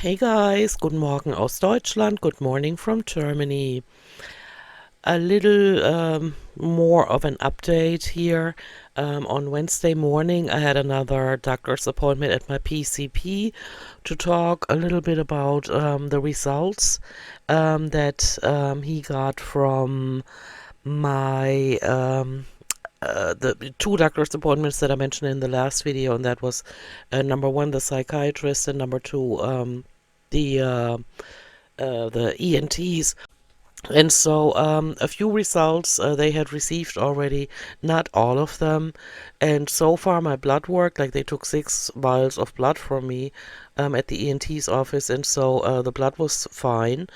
Hey guys, guten Morgen aus Deutschland, good morning from Germany. A little more of an update here. On Wednesday morning, I had another doctor's appointment at my PCP to talk a little bit about the results that he got from my the two doctor's appointments that I mentioned in the last video, and that was number one, the psychiatrist, and number two, the the ENTs. And so a few results they had received already, not all of them. And so far my blood work, like they took 6 vials of blood from me at the ENT's office, and so the blood was fine.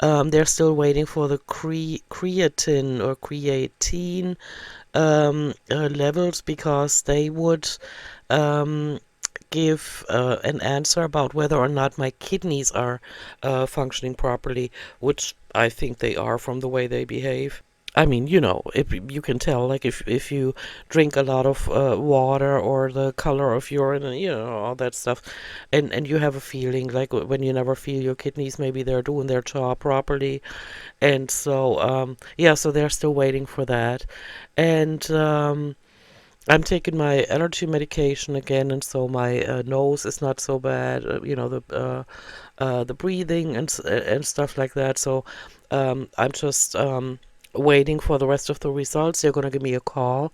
They're still waiting for the creatine or creatine levels, because they would um, give an answer about whether or not my kidneys are functioning properly, which I think they are from the way they behave. I mean, if you can tell, like if you drink a lot of water, or the color of urine, and all that stuff, and you have a feeling like when you never feel your kidneys, maybe they're doing their job properly. And so yeah, so they're still waiting for that. And I'm taking my allergy medication again, and so my nose is not so bad. The breathing and stuff like that. So I'm just waiting for the rest of the results. They're gonna give me a call,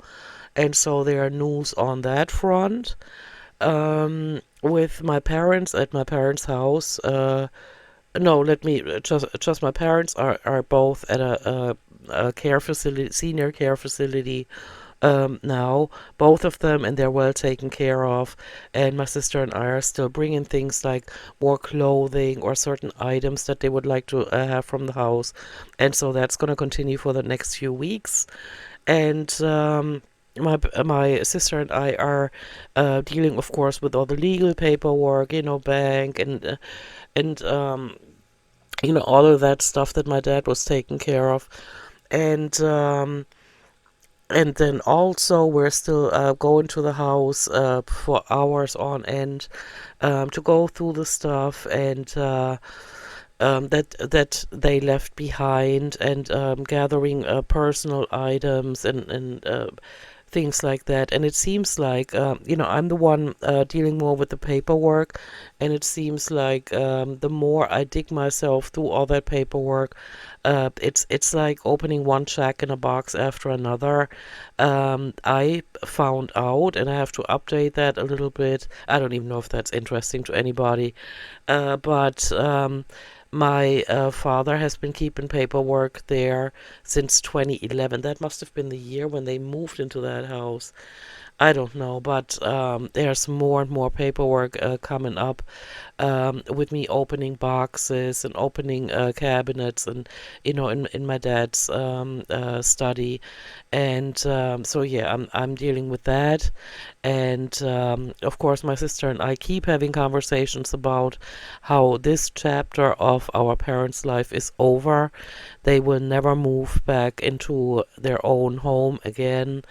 and so there are news on that front. With my parents at my parents' house. No, let me just my parents are both at a care facility, senior care facility now, both of them, and they're well taken care of. And my sister and I are still bringing things like more clothing or certain items that they would like to have from the house, and so that's going to continue for the next few weeks. And my sister and I are dealing, of course, with all the legal paperwork, bank and all of that stuff that my dad was taking care of. And then also we're still going to the house for hours on end to go through the stuff and that they left behind, and gathering personal items and things like that. And it seems like I'm the one dealing more with the paperwork, and it seems like the more I dig myself through all that paperwork, it's like opening one check in a box after another. I found out, and I have to update that a little bit. I don't even know if that's interesting to anybody, but my father has been keeping paperwork there since 2011. That must have been the year when they moved into that house. I don't know, but there's more and more paperwork coming up, with me opening boxes and opening cabinets, and in my dad's study. And so yeah, I'm dealing with that. And of course, my sister and I keep having conversations about how this chapter of our parents' life is over. They will never move back into their own home again,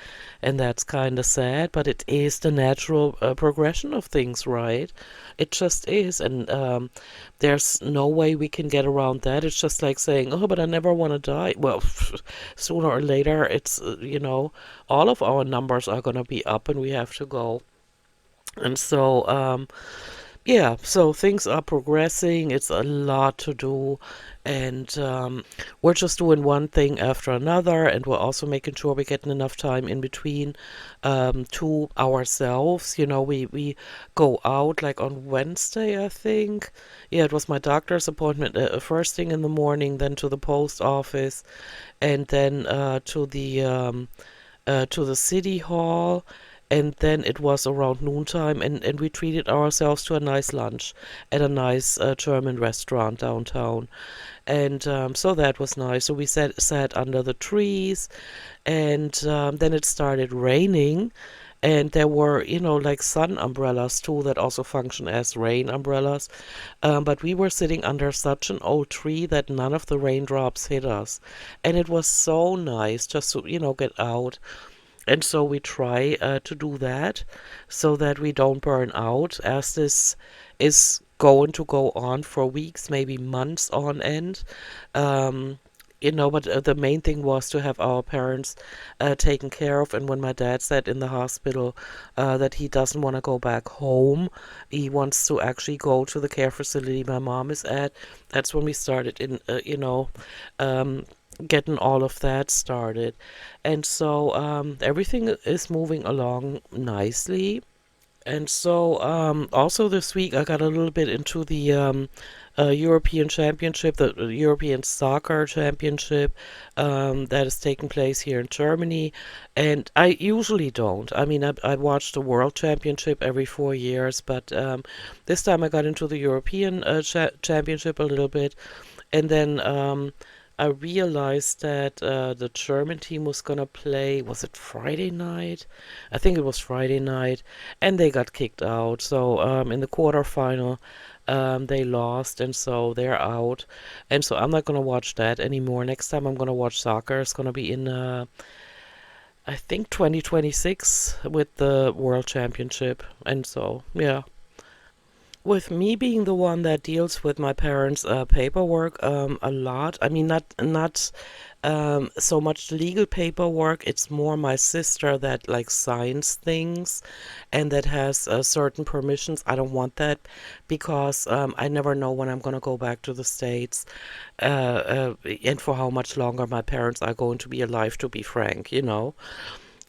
and that's kind of sad, but it is the natural progression of things, right? It just is. And there's no way we can get around that. It's just like saying, oh, but I never want to die. Well, sooner or later, it's, all of our numbers are going to be up, and we have to go. And so, yeah, so things are progressing. It's a lot to do, and we're just doing one thing after another, and we're also making sure we're getting enough time in between to ourselves. We go out like on Wednesday, I think. Yeah, it was my doctor's appointment first thing in the morning, then to the post office, and then to the city hall. And then it was around noontime, and we treated ourselves to a nice lunch at a nice German restaurant downtown. And so that was nice. So we sat under the trees, and then it started raining. And there were, like sun umbrellas too that also function as rain umbrellas. But we were sitting under such an old tree that none of the raindrops hit us. And it was so nice just to, get out. And so we try to do that so that we don't burn out, as this is going to go on for weeks, maybe months on end. Um, but the main thing was to have our parents taken care of. And when my dad said in the hospital that he doesn't want to go back home, he wants to actually go to the care facility my mom is at, that's when we started um, getting all of that started. And so everything is moving along nicely. And so, also this week, I got a little bit into the European Championship, the European Soccer Championship that is taking place here in Germany. And I usually don't. I mean, I watch the World Championship every 4 years, but this time I got into the European Championship a little bit. And then I realized that the German team was gonna play, was it Friday night? I think it was Friday night, and they got kicked out. So in the quarterfinal, they lost, and so they're out. And so I'm not gonna watch that anymore. Next time I'm gonna watch soccer, it's gonna be in I think 2026 with the World Championship. And so yeah. With me being the one that deals with my parents' paperwork a lot, I mean, not so much legal paperwork. It's more my sister that like signs things and that has certain permissions. I don't want that because I never know when I'm gonna go back to the States, and for how much longer my parents are going to be alive, to be frank.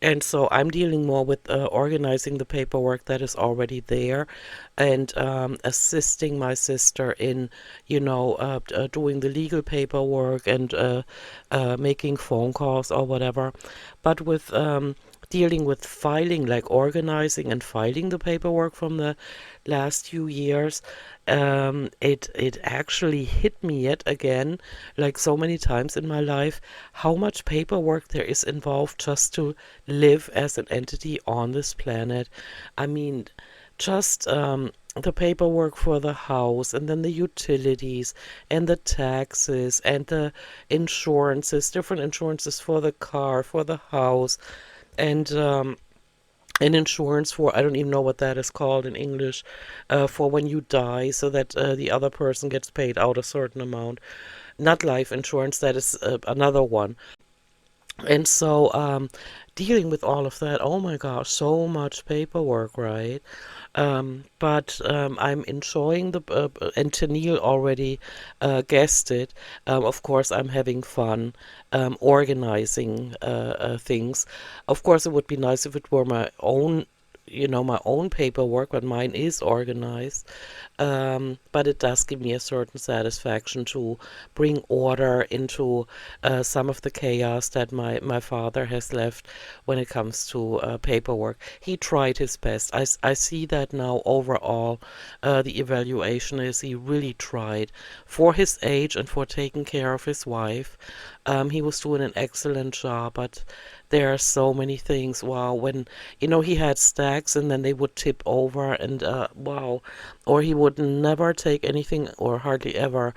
And so I'm dealing more with organizing the paperwork that is already there and assisting my sister in, doing the legal paperwork and making phone calls or whatever. But with dealing with filing, like organizing and filing the paperwork from the last few years, it actually hit me yet again, like so many times in my life, how much paperwork there is involved just to live as an entity on this planet. I mean, just the paperwork for the house, and then the utilities, and the taxes, and the insurances, different insurances for the car, for the house, and an insurance for, I don't even know what that is called in English, for when you die, so that the other person gets paid out a certain amount. Not life insurance, that is another one. And so, dealing with all of that, oh my gosh, so much paperwork, right? But I'm enjoying and Tennille already guessed it. Of course, I'm having fun organizing things. Of course, it would be nice if it were my own paperwork, but mine is organized. But it does give me a certain satisfaction to bring order into some of the chaos that my father has left when it comes to paperwork. He tried his best. I see that now overall. The evaluation is he really tried for his age and for taking care of his wife. He was doing an excellent job, but there are so many things. Wow, when he had stacks and then they would tip over, and wow, or he would never take anything, or hardly ever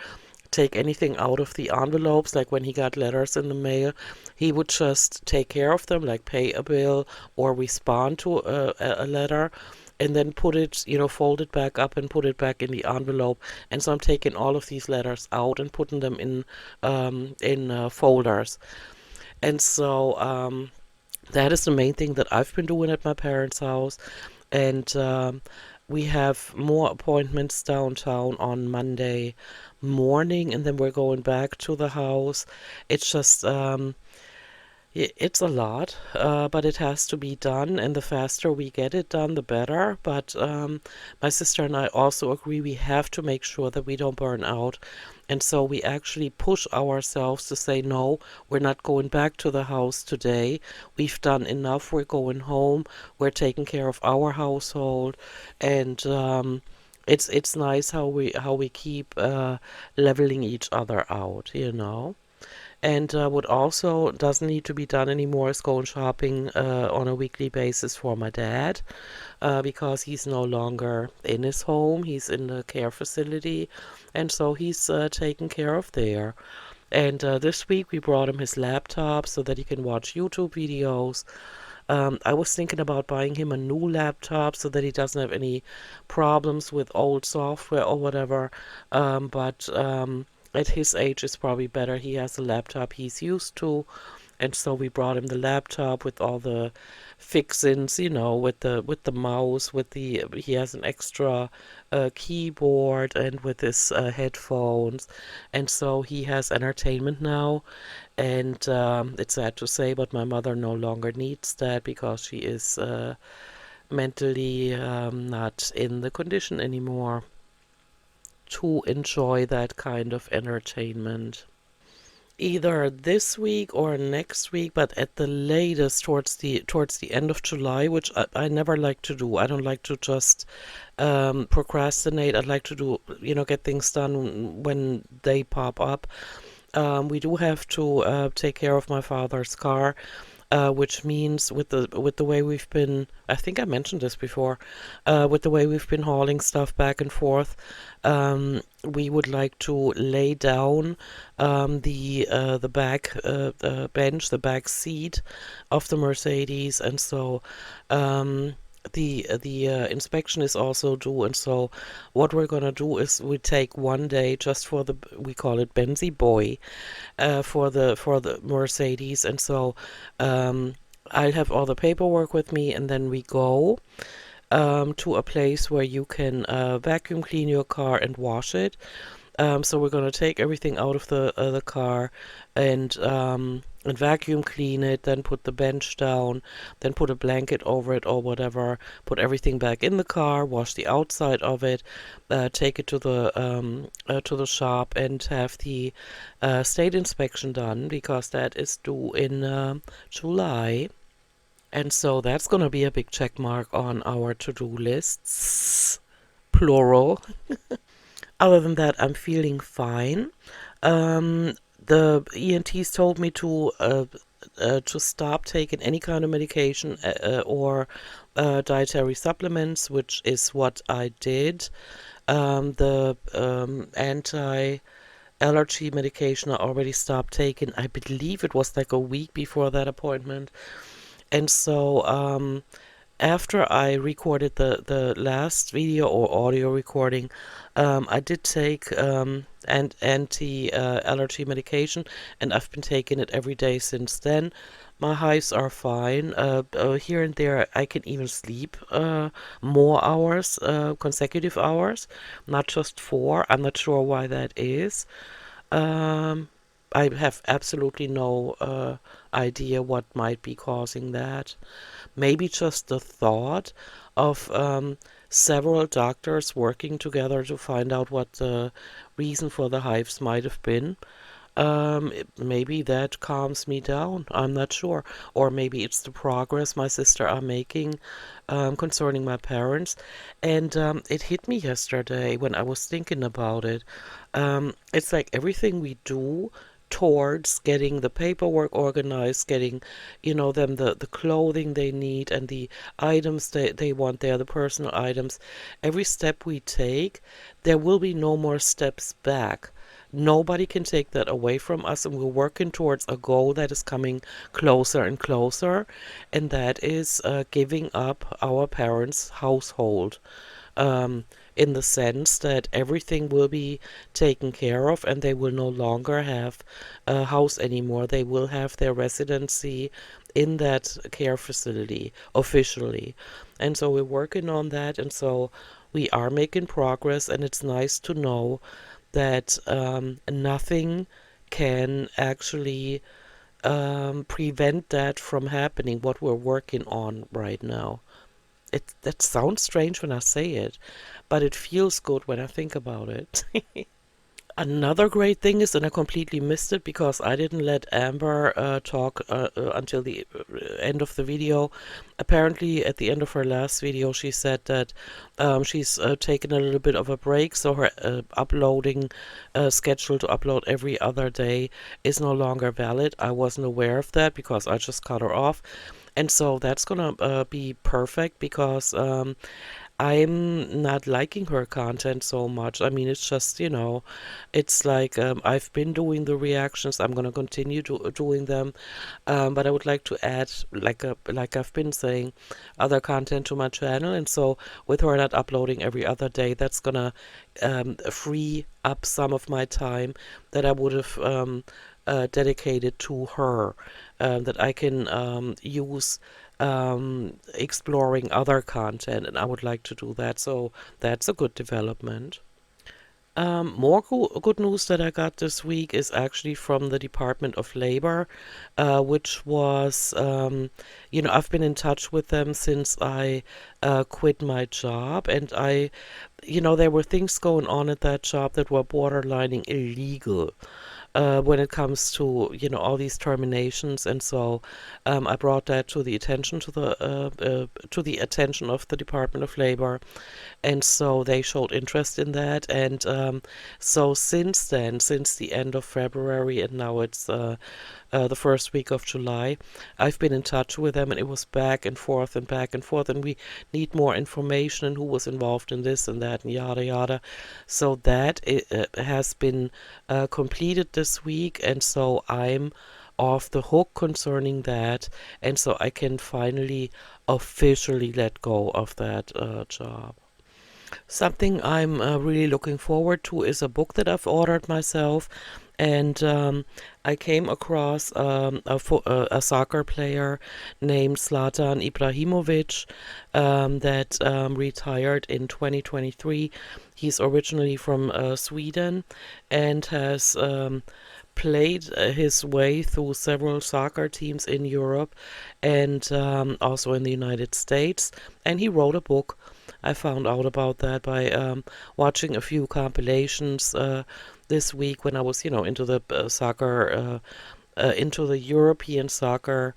take anything out of the envelopes. Like when he got letters in the mail, he would just take care of them, like pay a bill or respond to a letter, and then put it, fold it back up and put it back in the envelope. And so I'm taking all of these letters out and putting them in folders. And so that is the main thing that I've been doing at my parents' house. And we have more appointments downtown on Monday morning, and then we're going back to the house. It's just, it's a lot, but it has to be done, and the faster we get it done, the better. But my sister and I also agree we have to make sure that we don't burn out. And so we actually push ourselves to say, no, we're not going back to the house today. We've done enough. We're going home. We're taking care of our household. And it's nice how we keep leveling each other out. And what also doesn't need to be done anymore is going shopping on a weekly basis for my dad, because he's no longer in his home. He's in the care facility, and so he's taken care of there. And this week we brought him his laptop so that he can watch YouTube videos. I was thinking about buying him a new laptop so that he doesn't have any problems with old software or whatever. But at his age, it's probably better. He has a laptop he's used to, and so we brought him the laptop with all the fixins, with the mouse, with the he has an extra keyboard and with his headphones, and so he has entertainment now. And it's sad to say, but my mother no longer needs that because she is mentally not in the condition anymore to enjoy that kind of entertainment. Either this week or next week, but at the latest towards the end of July, which I never like to do. I don't like to just procrastinate. I'd like to do, get things done when they pop up. We do have to take care of my father's car, which means with the way we've been, I think I mentioned this before, with the way we've been hauling stuff back and forth, we would like to lay down the back bench, the back seat of the Mercedes, and so the inspection is also due, and so what we're gonna do is we take one day just for the, we call it Benzie Boy, for the Mercedes, and so I'll have all the paperwork with me, and then we go to a place where you can vacuum clean your car and wash it. So we're gonna take everything out of the car and vacuum clean it, then put the bench down, then put a blanket over it or whatever, put everything back in the car, wash the outside of it, take it to the shop and have the state inspection done because that is due in July. And so that's gonna be a big check mark on our to-do lists, plural. Other than that, I'm feeling fine. The ENTs told me to stop taking any kind of medication or dietary supplements, which is what I did. The anti-allergy medication I already stopped taking. I believe it was like a week before that appointment. And so after I recorded the last video or audio recording, I did take an anti-allergy medication, and I've been taking it every day since then. My hives are fine. Here and there, I can even sleep more hours, consecutive hours, not just 4. I'm not sure why that is. Um, I have absolutely no idea what might be causing that. Maybe just the thought of several doctors working together to find out what the reason for the hives might have been. Maybe that calms me down. I'm not sure. Or maybe it's the progress my sister are making concerning my parents. And it hit me yesterday when I was thinking about it. It's like everything we do towards getting the paperwork organized, getting, them the clothing they need and the items they want there, the personal items. Every step we take, there will be no more steps back. Nobody can take that away from us, and we're working towards a goal that is coming closer and closer, and that is giving up our parents' household. Um, in the sense that everything will be taken care of and they will no longer have a house anymore. They will have their residency in that care facility officially. And so we're working on that, and so we are making progress, and it's nice to know that nothing can actually prevent that from happening, what we're working on right now. That sounds strange when I say it, but it feels good when I think about it. Another great thing is, and I completely missed it because I didn't let Amber talk until the end of the video. Apparently, at the end of her last video, she said that she's taken a little bit of a break, so her uploading schedule to upload every other day is no longer valid. I wasn't aware of that because I just cut her off. And so that's gonna be perfect because I'm not liking her content so much. I mean, it's just, it's like I've been doing the reactions. I'm gonna continue doing them, but I would like to add, like I've been saying, other content to my channel. And so, with her not uploading every other day, that's gonna free up some of my time that I would have dedicated to her, that I can use exploring other content, and I would like to do that. So that's a good development. More good news that I got this week is actually from the Department of Labor, which was, I've been in touch with them since I quit my job, and there were things going on at that job that were borderlining illegal when it comes to all these terminations. And so I brought that to the attention to the attention of the Department of Labor, and so they showed interest in that. And so since then, since the end of February, and now it's the first week of July, I've been in touch with them, and it was back and forth and back and forth, and we need more information and who was involved in this and that and yada yada. So that has been completed this week, and so I'm off the hook concerning that, and so I can finally officially let go of that job. Something I'm really looking forward to is a book that I've ordered myself, and I came across a soccer player named Zlatan Ibrahimovic that retired in 2023. He's originally from Sweden and has played his way through several soccer teams in Europe and also in the United States. And he wrote a book. I found out about that by watching a few compilations this week when I was, into the into the European Soccer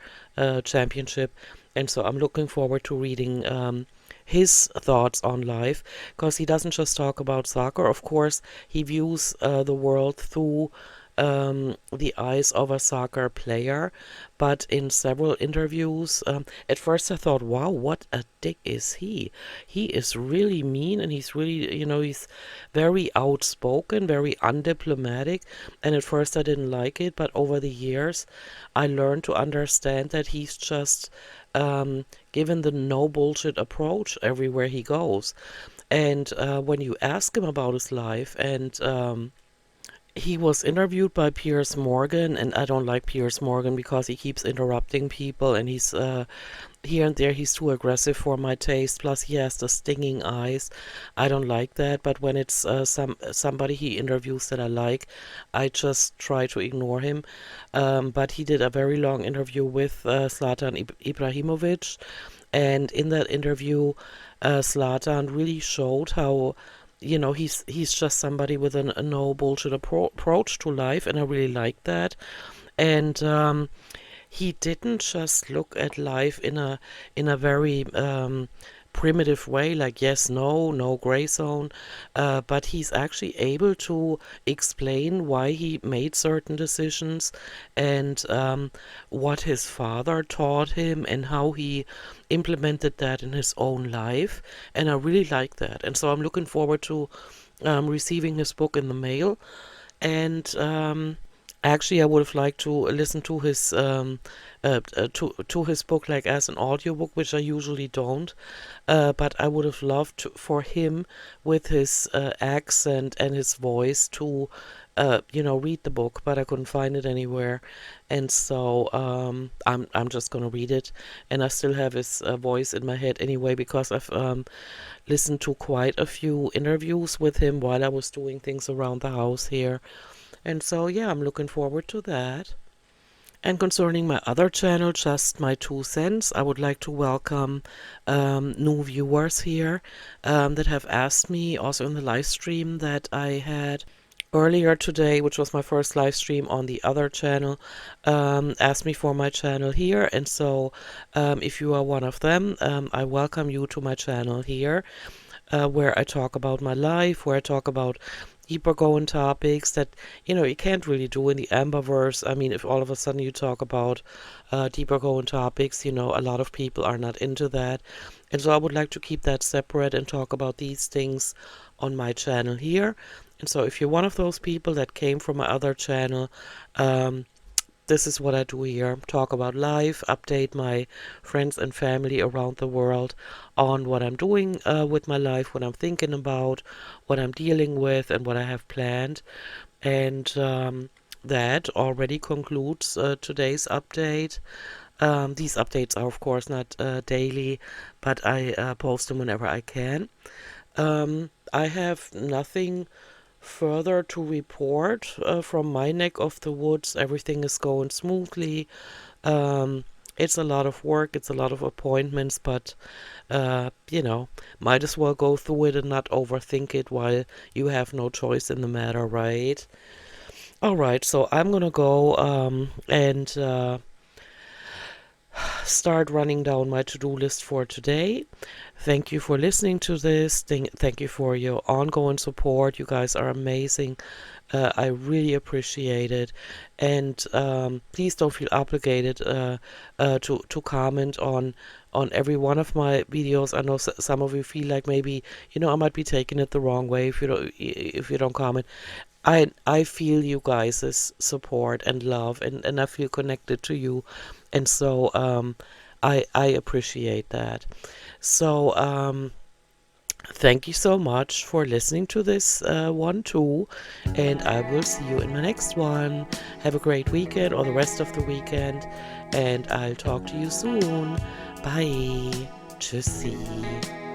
Championship. And so I'm looking forward to reading his thoughts on life, because he doesn't just talk about soccer. Of course, he views the world through the eyes of a soccer player, but in several interviews, at first I thought, wow, what a dick is he? He is really mean, and he's really, he's very outspoken, very undiplomatic, and at first I didn't like it, but over the years I learned to understand that he's just given the no bullshit approach everywhere he goes. And when you ask him about his life, and he was interviewed by Piers Morgan, and I don't like Piers Morgan because he keeps interrupting people, and he's here and there he's too aggressive for my taste. Plus, he has the stinging eyes. I don't like that. But when it's somebody he interviews that I like, I just try to ignore him. But he did a very long interview with Zlatan Ibrahimovic, and in that interview, Zlatan really showed how he's just somebody with a no bullshit approach to life, and I really like that. And he didn't just look at life in a very primitive way, like yes, no gray zone, but he's actually able to explain why he made certain decisions, and what his father taught him and how he implemented that in his own life. And I really like that, and so I'm looking forward to receiving his book in the mail. And actually, I would have liked to listen to his to his book like as an audiobook, which I usually don't. But I would have loved for him, with his accent and his voice, to read the book, but I couldn't find it anywhere. And so I'm just gonna read it, and I still have his voice in my head anyway, because I've listened to quite a few interviews with him while I was doing things around the house here. And so, yeah, I'm looking forward to that. And concerning my other channel, Just My Two Cents, I would like to welcome new viewers here that have asked me, also in the live stream that I had earlier today, which was my first live stream on the other channel, asked me for my channel here. And so if you are one of them, I welcome you to my channel here. Where I talk about my life, where I talk about deeper going topics that you can't really do in the Amberverse. I mean, if all of a sudden you talk about deeper going topics, a lot of people are not into that, and so I would like to keep that separate and talk about these things on my channel here. And so if you're one of those people that came from my other channel, this is what I do here. Talk about life, update my friends and family around the world on what I'm doing with my life, what I'm thinking about, what I'm dealing with, and what I have planned. And that already concludes today's update. These updates are, of course, not daily, but I post them whenever I can. I have nothing further to report from my neck of the woods. Everything is going smoothly. It's a lot of work, it's a lot of appointments, but might as well go through it and not overthink it while you have no choice in the matter, right? All right, so I'm gonna go and start running down my to-do list for today. Thank you for listening to this. Thank you for your ongoing support. You guys are amazing. I really appreciate it. And please don't feel obligated to comment on every one of my videos. I know some of you feel like maybe I might be taking it the wrong way if you don't comment. I feel you guys' support and love, and I feel connected to you, and so I appreciate that. So thank you so much for listening to this one too, and I will see you in my next one. Have a great weekend or the rest of the weekend, and I'll talk to you soon. Bye. Tschüssi.